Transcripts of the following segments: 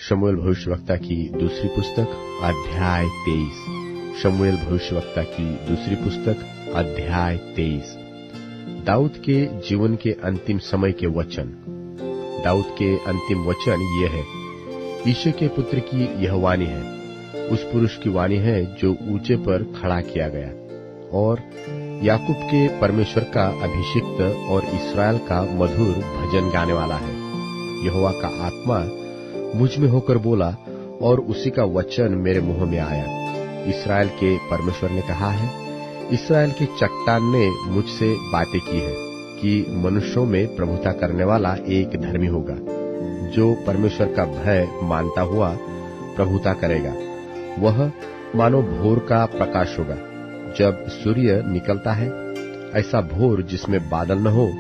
शमूएल भविष्यवक्ता की दूसरी पुस्तक अध्याय 23। शमूएल भविष्यवक्ता की दूसरी पुस्तक अध्याय 23। दाऊद के जीवन के अंतिम समय के वचन। दाऊद के अंतिम वचन ये है, यिशै के पुत्र की यह वाणी है, उस पुरुष की वाणी है जो ऊंचे पर खड़ा किया गया और याकूब के परमेश्वर का अभिषिक्त और इस्राएल का मधुर भजन गाने वाला है। यहोवा का आत्मा मुझ में होकर बोला और उसी का वचन मेरे मुंह में आया। इस्राएल के परमेश्वर ने कहा है, इस्राएल की चट्टान ने मुझसे बातें की है कि मनुष्यों में प्रभुता करने वाला एक धर्मी होगा, जो परमेश्वर का भय मानता हुआ प्रभुता करेगा। वह मानो भोर का प्रकाश होगा जब सूर्य निकलता है, ऐसा भोर जिसमें बादल न हो,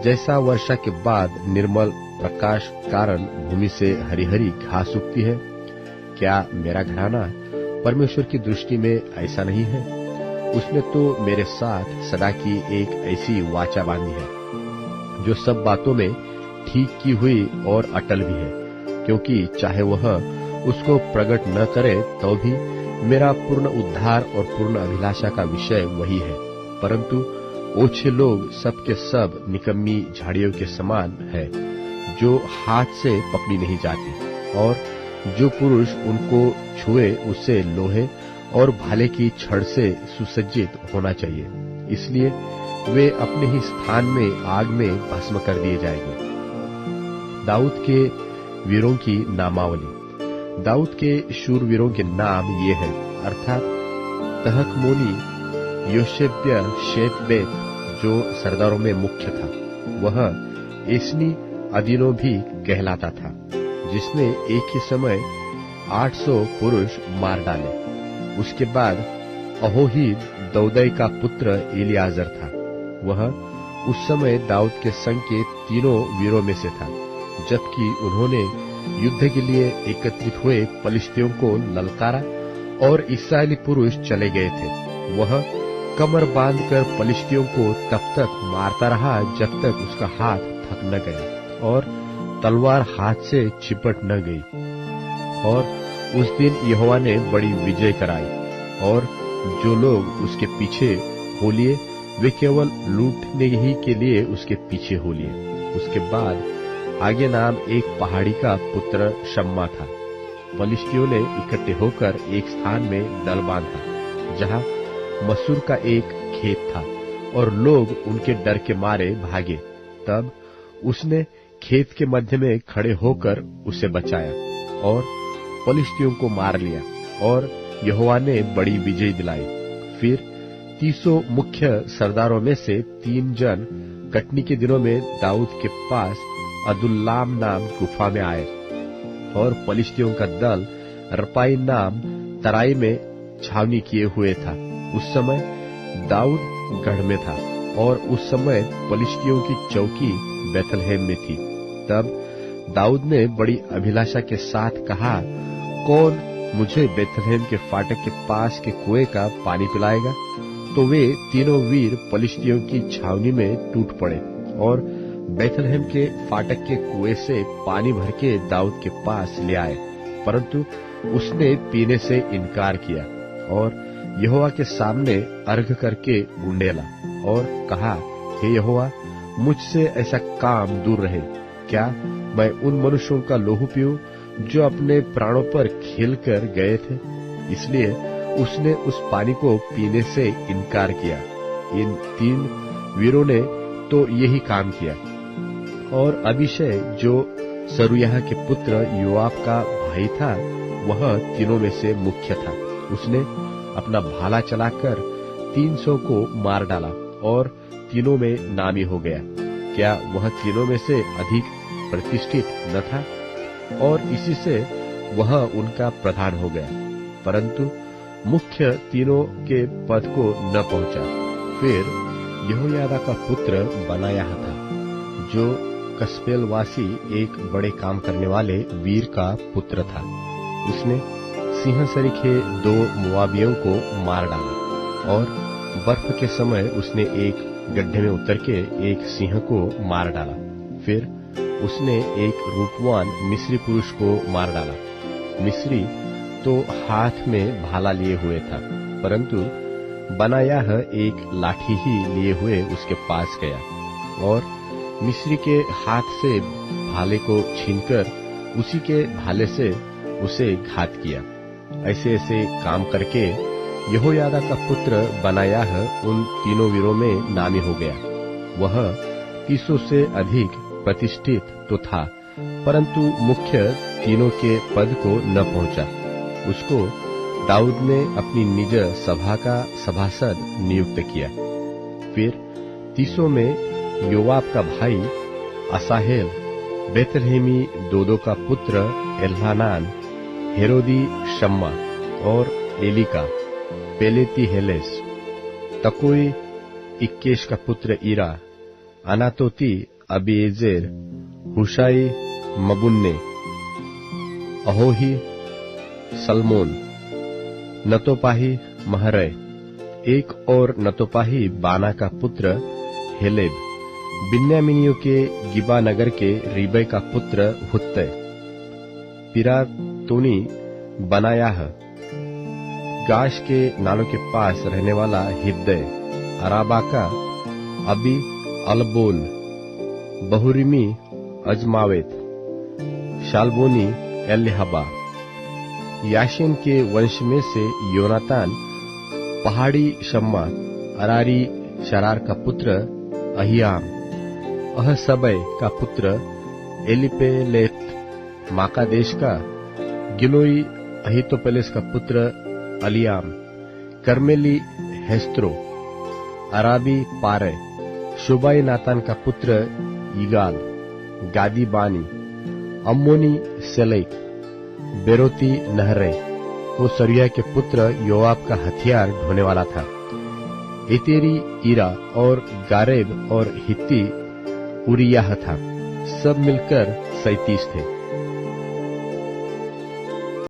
जैसा वर्षा के बाद निर्मल प्रकाश कारण भूमि से हरी हरी घास उगती है। क्या मेरा घराना परमेश्वर की दृष्टि में ऐसा नहीं है? उसने तो मेरे साथ सदा की एक ऐसी वाचा बांधी है जो सब बातों में ठीक की हुई और अटल भी है, क्योंकि चाहे वह उसको प्रकट न करे तो भी मेरा पूर्ण उद्धार और पूर्ण अभिलाषा का विषय वही है। परंतु ओछे लोग सबके सब निकम्मी झाड़ियों के समान है, जो हाथ से पकड़ी नहीं जाती, और जो पुरुष उनको छुए उसे लोहे और भाले की छड़ से सुसज्जित होना चाहिए, इसलिए वे अपने ही स्थान में आग में भस्म कर दिए जाएंगे। दाऊद के वीरों की नामावली। दाऊद के शूरवीरों के नाम ये हैं, अर्थात तहकमोनी योशेब्य-शेतबेत जो सरदारों में मुख्य था, वह एस्नी अदीनो भी कहलाता था, जिसने एक ही समय 800 पुरुष मार डाले। उसके बाद अहोहीद दौदै का पुत्र एलियाजर था। वह उस समय दाऊद के संग के तीनों वीरों में से था, जबकि उन्होंने युद्ध के लिए एकत्रित हुए पलिश्तियों को ललकारा और इस्राएली पुरुष चले गए थे। वह कमर बांधकर पलिश्तियों को तब तक मारता रहा जब तक उसका हाथ थक न गया और तलवार हाथ से चिपट न गई। और उस दिन यहोवा ने बड़ी विजय कराई, और जो लोग उसके पीछे हो लिए वे केवल लूटने ही के लिए उसके पीछे हो लिए। उसके बाद आगे नाम एक पहाड़ी का पुत्र शम्मा था। पलिश्तियों ने इकट्ठे होकर एक स्थान में दल बांधा, जहां मसूर का एक खेत था, और लोग उनके डर के मारे भागे। तब उसने खेत के मध्य में खड़े होकर उसे बचाया और पलिश्तियों को मार लिया, और यहोवा ने बड़ी विजय दिलाई। फिर 300 मुख्य सरदारों में से 3 जन कटनी के दिनों में दाऊद के पास अदुल्लाम नाम गुफा में आए, और पलिश्तियों का दल रपाई नाम तराई में छावनी किए हुए था। उस समय दाऊद गढ़ में था, और उस समय पलिश्तियों की चौकी बैतलहम में थी। तब दाऊद ने बड़ी अभिलाषा के साथ कहा, कौन मुझे बैतलहम के फाटक के पास के कुएं का पानी पिलाएगा? तो वे तीनों वीर पलिश्तियों की छावनी में टूट पड़े और बैतलहम के फाटक के कुएं से पानी भर के दाऊद के पास ले आए, परंतु उसने पीने से इनकार किया और यहोवा के सामने अर्घ करके उंडेला और कहा, हे यहोवा, मुझसे ऐसा काम दूर रहे। क्या मैं उन मनुष्यों का लोहू पीऊं जो अपने प्राणों पर खेलकर गए थे? इसलिए उसने उस पानी को पीने से इनकार किया। इन 3 वीरों ने तो यही काम किया। और अबीशै जो सरूयाह के पुत्र योआब का भाई था, वह तीनों में से मुख्य था। उसने अपना भाला चलाकर 300 को मार डाला और तीनों में नामी हो गया। क्या वह तीनों में से अधिक प्रतिष्ठित न था? और इसी से वह उनका प्रधान हो गया, परंतु मुख्य तीनों के पद को न पहुंचा। फिर यहोयादा का पुत्र बनायाह था, जो कसपेलवासी एक बड़े काम करने वाले वीर का पुत्र था। उसने सिंह सरीखे 2 मोआबियों को मार डाला, और बर्फ के समय उसने एक गड्ढे में उतर के एक सिंह को मार डाला। फिर उसने एक रूपवान मिस्री पुरुष को मार डाला। मिस्री तो हाथ में भाला लिए हुए था, परंतु बनायाह एक लाठी ही लिए हुए उसके पास गया और मिस्री के हाथ से भाले को छीनकर उसी के भाले से उसे घात किया। ऐसे ऐसे काम करके यहोयादा का पुत्र बनायाह उन तीनों वीरों में नामी हो गया। वह 300 से अधिक प्रतिष्ठित तो था, परंतु मुख्य तीनों के पद को न पहुंचा। उसको दाऊद ने अपनी निज सभा का सभासद नियुक्त किया। फिर 300 में योवाब का भाई असाहेल, बेतलहेमी दोदो का पुत्र एल्हानान, हेरोदी शम्मा और एलिका, पेलेती हेलेस, तकोई इक्केश का पुत्र ईरा, अनातोती अबीएजेर, हुशाई मबुन्ने, अहोही सलमोन, नतोपाही महरै, एक और नतोपाही बाना का पुत्र हेलेब, बिन्यामीनियों के गिबा नगर के रिबै का पुत्र हुत्तै, पिरातोनी बनायाह, गाश के नालों के पास रहने वाला हिद्दै, अराबा का अबी अलबोन, बहुरिमी अजमावेत, शालबोनी एल्हबा। याशिन के वंश में से योनातान, पहाड़ी शम्मा, अरारी शरार का पुत्र अहियाम, अहसबै का पुत्र एलिपेलेत, माका देश का गिलोई अहितोपेलेस का पुत्र अलियाम, कर्मेली हेस्त्रो, अराबी पारे, शुबाई नातान का पुत्र यिगाल, गादी बानी, अम्मोनी सेलैक, बेरोती नहरे। वो सरिया के पुत्र योआब का हथियार ढोने वाला था। एतेरी ईरा और गारेब और हित्ती उरियाह था। सब मिलकर 37 थे।